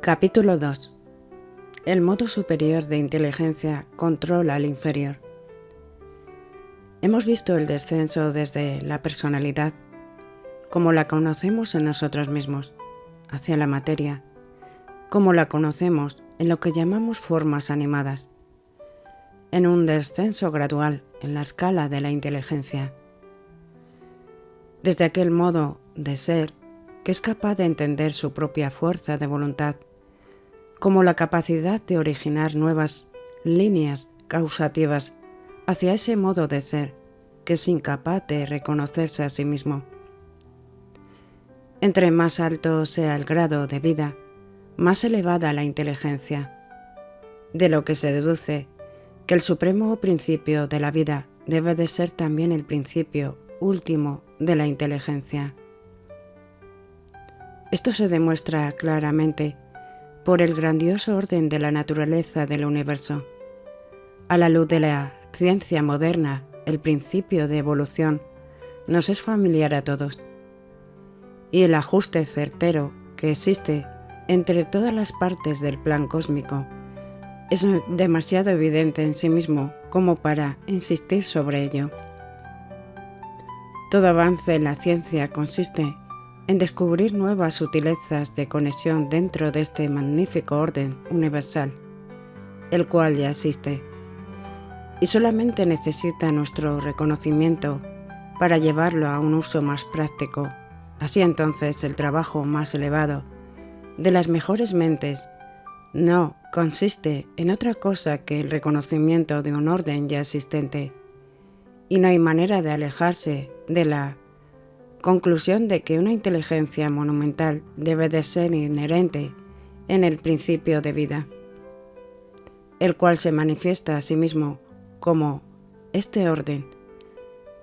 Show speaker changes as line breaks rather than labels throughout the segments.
Capítulo 2. El modo superior de inteligencia controla al inferior. Hemos visto el descenso desde la personalidad, como la conocemos en nosotros mismos, hacia la materia, como la conocemos en lo que llamamos formas animadas, en un descenso gradual en la escala de la inteligencia. Desde aquel modo de ser que es capaz de entender su propia fuerza de voluntad, como la capacidad de originar nuevas líneas causativas hacia ese modo de ser que es incapaz de reconocerse a sí mismo. Entre más alto sea el grado de vida, más elevada la inteligencia, de lo que se deduce que el supremo principio de la vida debe de ser también el principio último de la inteligencia. Esto se demuestra claramente por el grandioso orden de la naturaleza del universo. A la luz de la ciencia moderna, el principio de evolución nos es familiar a todos, y el ajuste certero que existe entre todas las partes del plan cósmico es demasiado evidente en sí mismo como para insistir sobre ello. Todo avance en la ciencia consiste en descubrir nuevas sutilezas de conexión dentro de este magnífico orden universal, el cual ya existe, y solamente necesita nuestro reconocimiento para llevarlo a un uso más práctico. Así entonces el trabajo más elevado de las mejores mentes no consiste en otra cosa que el reconocimiento de un orden ya existente, y no hay manera de alejarse de la conclusión de que una inteligencia monumental debe de ser inherente en el principio de vida, el cual se manifiesta a sí mismo como este orden.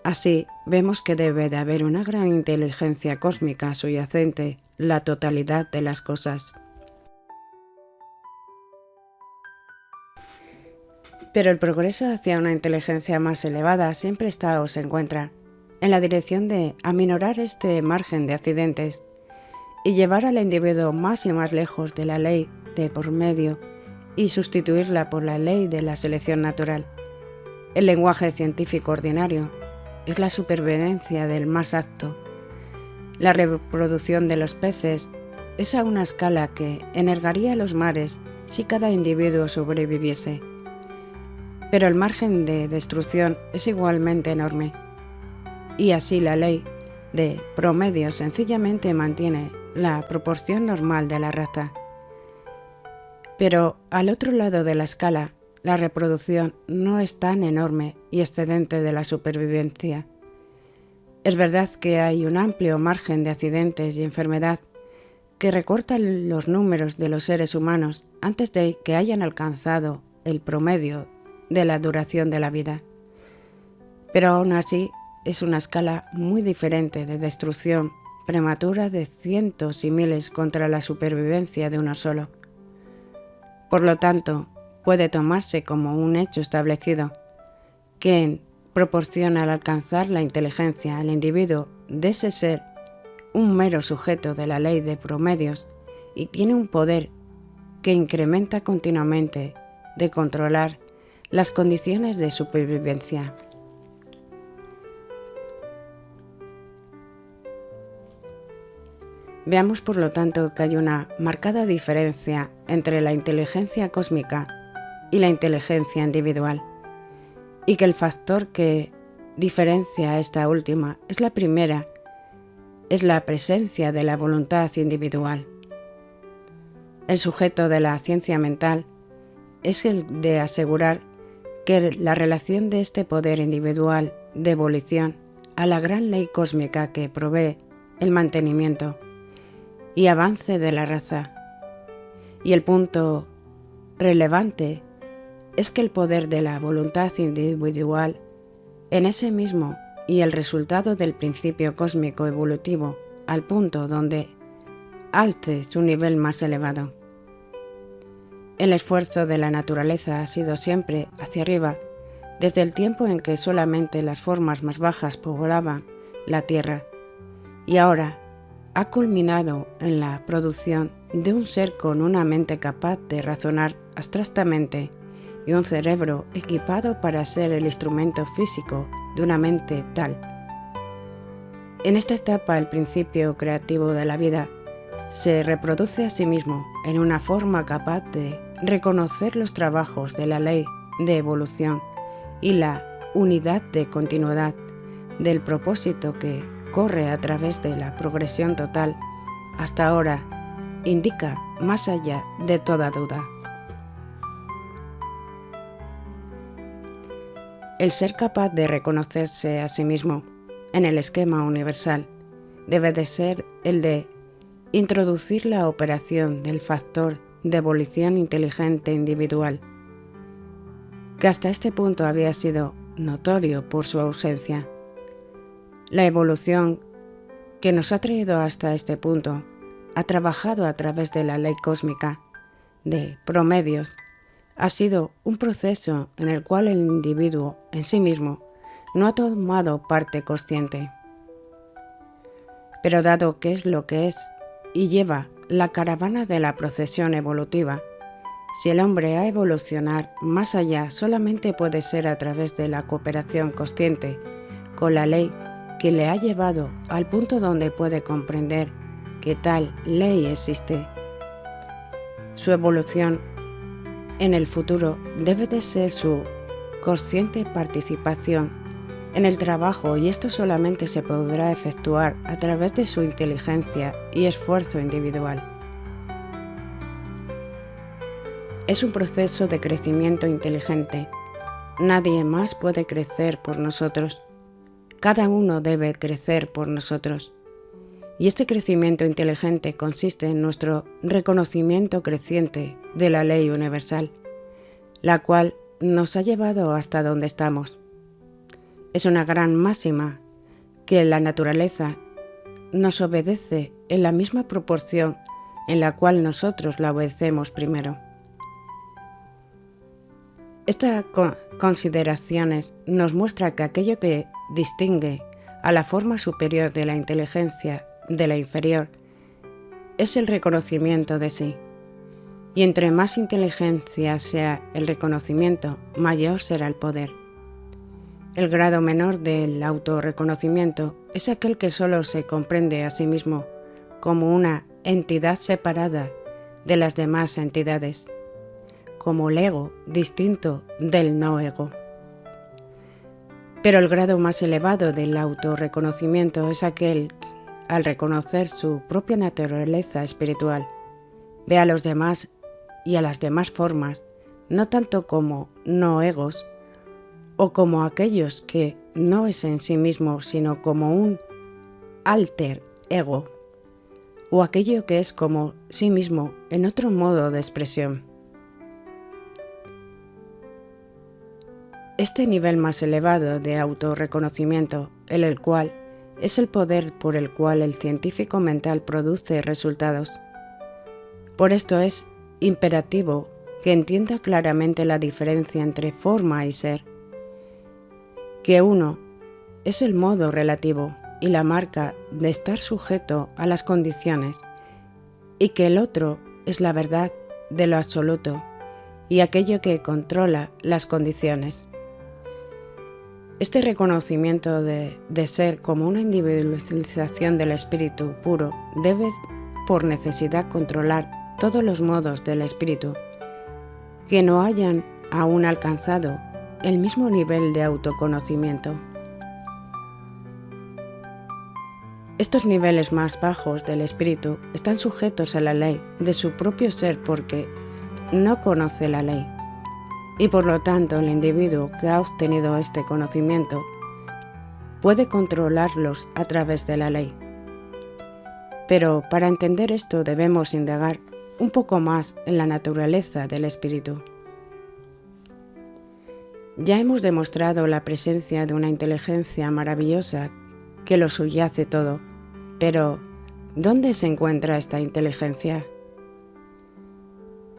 Así vemos que debe de haber una gran inteligencia cósmica subyacente la totalidad de las cosas. Pero el progreso hacia una inteligencia más elevada siempre está o se encuentra en la dirección de aminorar este margen de accidentes y llevar al individuo más y más lejos de la ley de por medio y sustituirla por la ley de la selección natural. El lenguaje científico ordinario es la supervivencia del más apto. La reproducción de los peces es a una escala que energaría los mares si cada individuo sobreviviese. Pero el margen de destrucción es igualmente enorme. Y así la ley de promedio sencillamente mantiene la proporción normal de la raza. Pero al otro lado de la escala, la reproducción no es tan enorme y excedente de la supervivencia. Es verdad que hay un amplio margen de accidentes y enfermedad que recortan los números de los seres humanos antes de que hayan alcanzado el promedio de la duración de la vida. Pero aún así, es una escala muy diferente de destrucción prematura de cientos y miles contra la supervivencia de uno solo. Por lo tanto, puede tomarse como un hecho establecido que en proporción al alcanzar la inteligencia al individuo de ese ser un mero sujeto de la ley de promedios y tiene un poder que incrementa continuamente de controlar las condiciones de supervivencia. Veamos por lo tanto que hay una marcada diferencia entre la inteligencia cósmica y la inteligencia individual, y que el factor que diferencia a esta última es la primera, es la presencia de la voluntad individual. El sujeto de la ciencia mental es el de asegurar que la relación de este poder individual de volición a la gran ley cósmica que provee el mantenimiento y avance de la raza. Y el punto relevante es que el poder de la voluntad individual en ese mismo y el resultado del principio cósmico evolutivo al punto donde alce su nivel más elevado. El esfuerzo de la naturaleza ha sido siempre hacia arriba, desde el tiempo en que solamente las formas más bajas poblaban la tierra, y ahora ha culminado en la producción de un ser con una mente capaz de razonar abstractamente y un cerebro equipado para ser el instrumento físico de una mente tal. En esta etapa, el principio creativo de la vida se reproduce a sí mismo en una forma capaz de reconocer los trabajos de la ley de evolución y la unidad de continuidad del propósito que corre a través de la progresión total hasta ahora indica más allá de toda duda. El ser capaz de reconocerse a sí mismo en el esquema universal debe de ser el de introducir la operación del factor de evolución inteligente individual, que hasta este punto había sido notorio por su ausencia. La evolución que nos ha traído hasta este punto ha trabajado a través de la ley cósmica de promedios. Ha sido un proceso en el cual el individuo en sí mismo no ha tomado parte consciente. Pero dado que es lo que es y lleva la caravana de la procesión evolutiva, si el hombre ha evolucionar más allá solamente puede ser a través de la cooperación consciente con la ley que le ha llevado al punto donde puede comprender que tal ley existe. Su evolución en el futuro debe de ser su consciente participación en el trabajo, y esto solamente se podrá efectuar a través de su inteligencia y esfuerzo individual. Es un proceso de crecimiento inteligente. Nadie más puede crecer por nosotros. Cada uno debe crecer por nosotros. Y este crecimiento inteligente consiste en nuestro reconocimiento creciente de la ley universal, la cual nos ha llevado hasta donde estamos. Es una gran máxima que la naturaleza nos obedece en la misma proporción en la cual nosotros la obedecemos primero. Estas consideraciones nos muestran que aquello que distingue a la forma superior de la inteligencia de la inferior es el reconocimiento de sí, y entre más inteligencia sea el reconocimiento, mayor será el poder. El grado menor del autorreconocimiento es aquel que solo se comprende a sí mismo como una entidad separada de las demás entidades, como el ego distinto del no ego. Pero el grado más elevado del autorreconocimiento es aquel que, al reconocer su propia naturaleza espiritual, ve a los demás y a las demás formas no tanto como no egos, o como aquellos que no es en sí mismo, sino como un alter ego, o aquello que es como sí mismo en otro modo de expresión. Este nivel más elevado de autorreconocimiento, el cual es el poder por el cual el científico mental produce resultados. Por esto es imperativo que entienda claramente la diferencia entre forma y ser, que uno es el modo relativo y la marca de estar sujeto a las condiciones, y que el otro es la verdad de lo absoluto y aquello que controla las condiciones. Este reconocimiento de ser como una individualización del espíritu puro debe por necesidad controlar todos los modos del espíritu que no hayan aún alcanzado el mismo nivel de autoconocimiento. Estos niveles más bajos del espíritu están sujetos a la ley de su propio ser porque no conoce la ley, y por lo tanto el individuo que ha obtenido este conocimiento puede controlarlos a través de la ley. Pero para entender esto debemos indagar un poco más en la naturaleza del espíritu. Ya hemos demostrado la presencia de una inteligencia maravillosa que lo subyace todo, pero ¿dónde se encuentra esta inteligencia?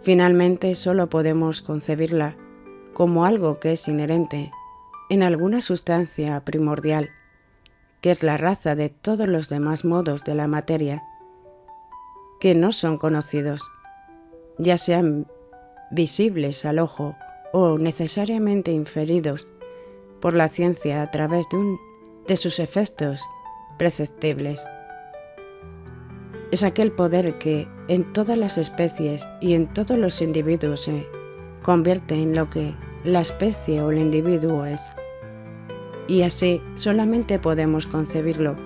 Finalmente solo podemos concebirla como algo que es inherente en alguna sustancia primordial, que es la raza de todos los demás modos de la materia, que no son conocidos, ya sean visibles al ojo o necesariamente inferidos por la ciencia a través de sus efectos perceptibles. Es aquel poder que en todas las especies y en todos los individuos se convierte en lo que la especie o el individuo es. Y así solamente podemos concebirlo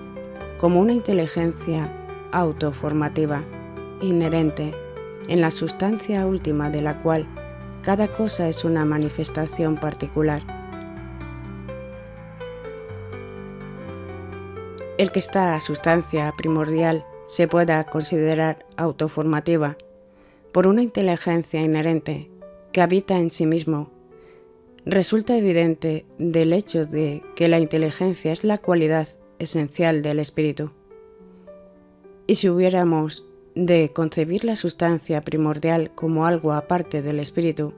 como una inteligencia autoformativa, inherente en la sustancia última de la cual cada cosa es una manifestación particular. El que esta sustancia primordial se pueda considerar autoformativa por una inteligencia inherente que habita en sí mismo, resulta evidente del hecho de que la inteligencia es la cualidad esencial del espíritu. Y si hubiéramos de concebir la sustancia primordial como algo aparte del espíritu,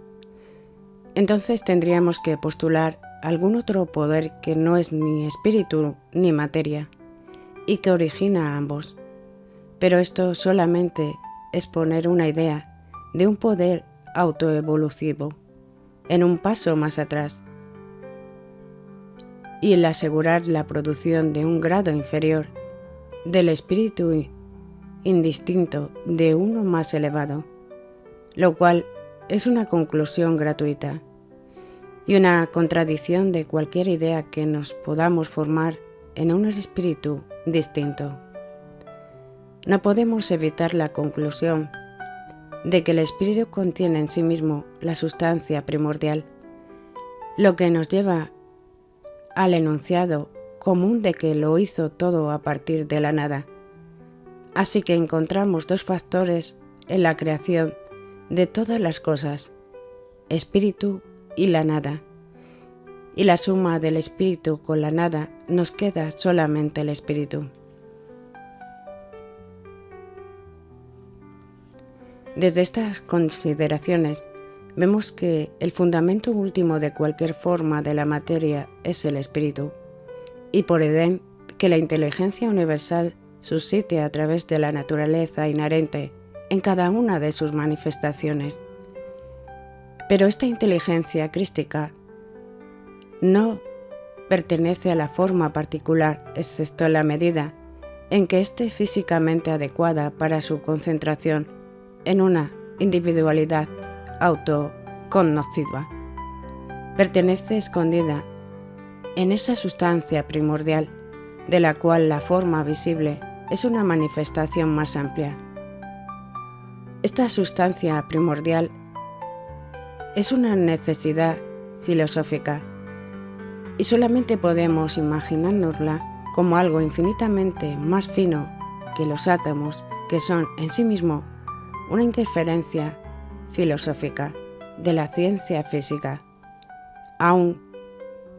entonces tendríamos que postular algún otro poder que no es ni espíritu ni materia, y que origina a ambos. Pero esto solamente es poner una idea de un poder autoevolutivo en un paso más atrás, y el asegurar la producción de un grado inferior del espíritu indistinto de uno más elevado, lo cual es una conclusión gratuita y una contradicción de cualquier idea que nos podamos formar en un espíritu distinto. No podemos evitar la conclusión de que el espíritu contiene en sí mismo la sustancia primordial, lo que nos lleva al enunciado común de que lo hizo todo a partir de la nada. Así que encontramos dos factores en la creación de todas las cosas, espíritu y la nada, y la suma del espíritu con la nada nos queda solamente el espíritu. Desde estas consideraciones vemos que el fundamento último de cualquier forma de la materia es el espíritu, y por ende que la inteligencia universal suscite a través de la naturaleza inherente en cada una de sus manifestaciones. Pero esta inteligencia crística no pertenece a la forma particular, excepto en la medida en que esté físicamente adecuada para su concentración en una individualidad autocognoscitiva. Pertenece escondida en esa sustancia primordial, de la cual la forma visible es una manifestación más amplia. Esta sustancia primordial es una necesidad filosófica, y solamente podemos imaginárnosla como algo infinitamente más fino que los átomos, que son en sí mismo una interferencia filosófica de la ciencia física. Aún,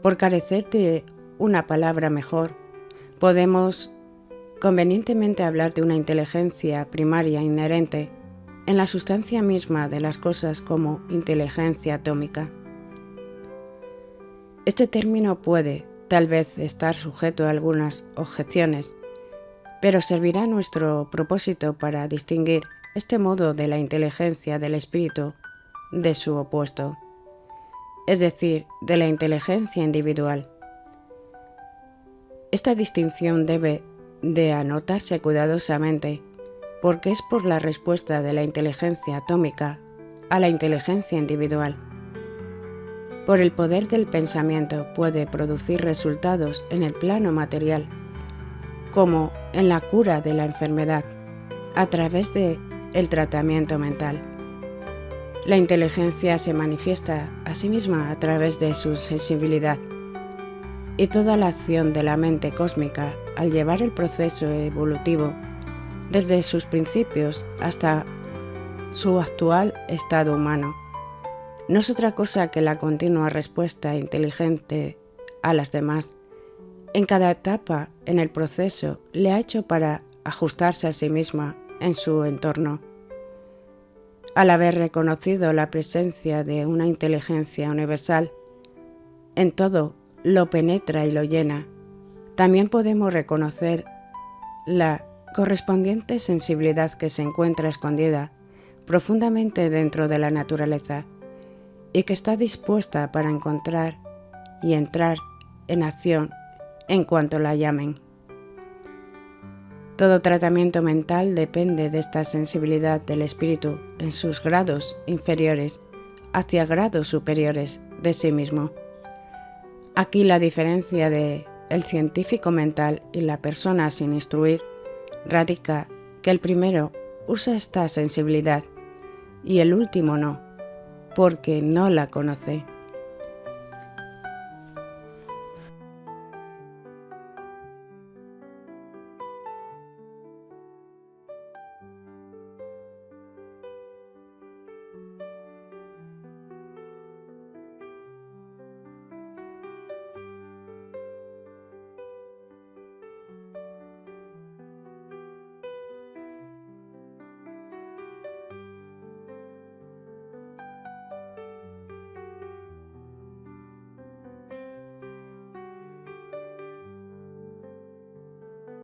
por carecer de una palabra mejor, podemos convenientemente hablar de una inteligencia primaria inherente en la sustancia misma de las cosas como inteligencia atómica. Este término puede, tal vez, estar sujeto a algunas objeciones, pero servirá a nuestro propósito para distinguir este modo de la inteligencia del espíritu de su opuesto, es decir, de la inteligencia individual. Esta distinción debe de anotarse cuidadosamente, porque es por la respuesta de la inteligencia atómica a la inteligencia individual. Por el poder del pensamiento puede producir resultados en el plano material, como en la cura de la enfermedad, a través de el tratamiento mental. La inteligencia se manifiesta a sí misma a través de su sensibilidad, y toda la acción de la mente cósmica al llevar el proceso evolutivo desde sus principios hasta su actual estado humano no es otra cosa que la continua respuesta inteligente a las demás en cada etapa en el proceso le ha hecho para ajustarse a sí misma en su entorno. Al haber reconocido la presencia de una inteligencia universal, en todo lo penetra y lo llena, también podemos reconocer la correspondiente sensibilidad que se encuentra escondida profundamente dentro de la naturaleza y que está dispuesta para encontrar y entrar en acción en cuanto la llamen. Todo tratamiento mental depende de esta sensibilidad del espíritu en sus grados inferiores hacia grados superiores de sí mismo. Aquí la diferencia de el científico mental y la persona sin instruir radica que el primero usa esta sensibilidad y el último no, porque no la conoce.